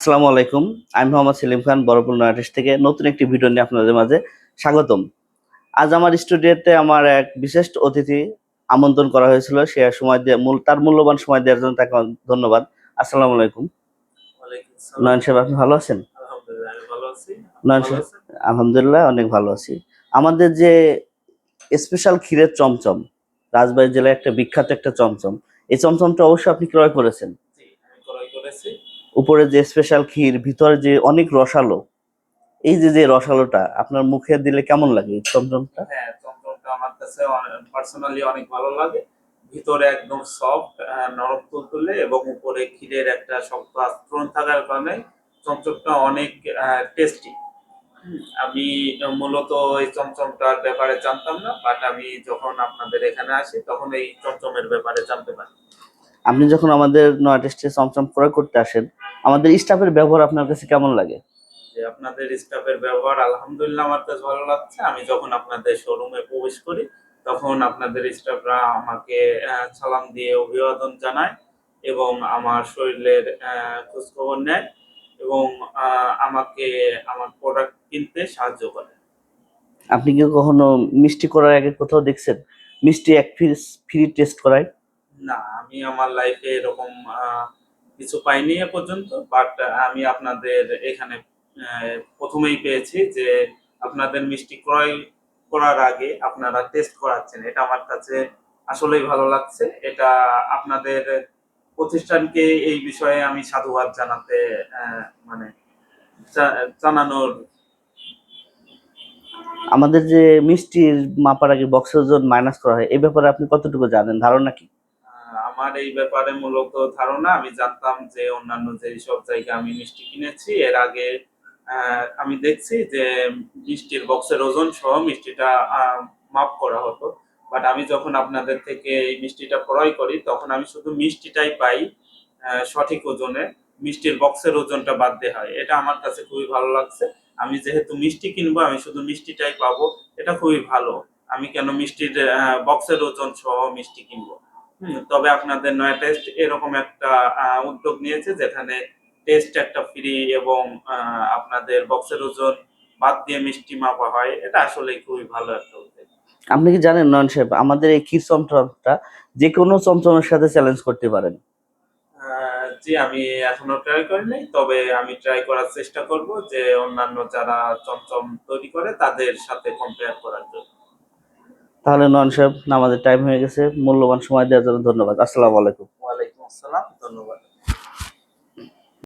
আসসালামু আলাইকুম। আমি মোহাম্মদ সেলিম খান বড়পুর নয়াটেস থেকে নতুন একটি ভিডিও নিয়ে আপনাদের মাঝে স্বাগতম। আজ আমার স্টুডিওতে আমার এক বিশেষ অতিথি আমন্ত্রণ করা হয়েছিল। সে সময় দিয়ে তার মূল্যবান সময় দেওয়ার জন্য তাকে ধন্যবাদ। আসসালামু আলাইকুম। ওয়ালাইকুম আসসালাম। নয়ন সাহেব, আপনি ভালো আছেন? আলহামদুলিল্লাহ আমি ভালো আছি। আপনি নয়ন ভালো সাহেব, আছেন? আলহামদুলিল্লাহ অনেক ভালো আছি। আমাদের যে স্পেশাল ক্ষীরের চমচম, রাজবাড়ী জেলায় একটা বিখ্যাত একটা চমচম। এই চমচমটা অবশ্যই আপনি ক্রয় করেছেন। জি, আমি ক্রয় করেছি। উপরে যে স্পেশাল ক্ষীর, ভিতরে যে অনেক রসালো, এই যে রসালোটা আপনার মুখে দিলে কেমন লাগে এই চমচমটা? হ্যাঁ, চমচমটা আমার কাছে পার্সোনালি অনেক ভালো লাগে। ভিতরে একদম সফট, নরম তুলতুলে এবং উপরে ক্ষীরের একটা শক্ত আস্তরণ থাকার কারণে চমচমটা অনেক টেস্টি। আমি মূলত এই চমচমটার ব্যাপারে জানতাম না, বাট আমি যখন আপনাদের এখানে আসি তখন এই চমচমের ব্যাপারে জানতে পারি। আপনি যখন আমাদের নয়া টেস্টে চমচম ক্রয় করতে আসেন, আমাদের স্টাফের ব্যবহার আপনার কাছে কেমন লাগে? যে আপনাদের স্টাফের ব্যবহার আলহামদুলিল্লাহ আমার কাছে ভালো লাগছে। আমি যখন আপনাদের শোরুমে প্রবেশ করি, তখন আপনাদের স্টাফরা আমাকে সালাম দিয়ে অভিবাদন জানায় এবং আমার শরীরের খোঁজখবর নেয় এবং আমাকে আমার প্রোডাক্ট কিনতে সাহায্য করে। আপনি কি কখনো মিষ্টি করার আগে কোথাও দেখছেন মিষ্টি এক পিস ফ্রি টেস্ট করায়? না, আমি আমার লাইফে এরকম কিছু পাইনি এ পর্যন্ত। বাট আমি আপনাদের এখানে ১ম এই পেয়েছি যে আপনাদের মিষ্টি ক্রয় করার আগে আপনারা টেস্ট করাচ্ছেন। এটা আমার কাছে আসলেই ভালো লাগছে। এটা আপনাদের প্রতিষ্ঠানকে এই বিষয়ে আমি সাধুবাদ জানাতে মানে জা জানানোর আমাদের যে মিষ্টির মাপার আগে বক্সের ওজন মাইনাস করা হয়, এই ব্যাপারে আপনি কতটুকু জানেন, ধারণা কি? আমার এই ব্যাপারে মূলত ধারণা, আমি জানতাম যে অন্যান্য যেসব জায়গায় আমি মিষ্টি কিনেছি এর আগে আমি দেখছি যে মিষ্টির বক্সের ওজন সহ মিষ্টিটা মাপ করা হতো। বাট আমি যখন আপনাদের থেকে এই মিষ্টিটা ক্রয় করি তখন আমি শুধু মিষ্টিটাই পাই সঠিক ওজনে। মিষ্টির বক্সের ওজনটা বাদ দেয়া হয়। এটা আমার কাছে খুবই ভালো লাগছে। আমি যেহেতু মিষ্টি কিনবো আমি শুধু মিষ্টিটাই পাবো। এটা খুবই ভালো। আমি কেন মিষ্টির বক্সের ওজন সহ মিষ্টি কিনবো? তবে আপনাদের নয়া টেস্ট এরকম একটা উদ্যোগ নিয়েছে যেখানে টেস্ট একটা ফ্রি এবং আপনাদের বক্সের ওজন বাদ দিয়ে মিষ্টি মাপা হয়। এটা আসলেই খুবই ভালো একটা উদ্যোগ। আপনি কি জানেন নয়ন সাহেব, আমাদের এই ক্ষীর চমচমটা যে কোনো চমচমের সাথে চ্যালেঞ্জ করতে পারেন। জি, আমি এখনো ট্রাই করি নাই। তবে আমি ট্রাই করার চেষ্টা করব যে অন্যান্য যারা চমচম তৈরি করে তাদের সাথে কম্পেয়ার করার জন্য। তাহলে নয়ন সাহেব, আমাদের টাইম হয়ে গেছে। মূল্যবান সময় দেওয়ার জন্য ধন্যবাদ। আসসালামু আলাইকুম। ওয়ালাইকুম আসসালাম। ধন্যবাদ।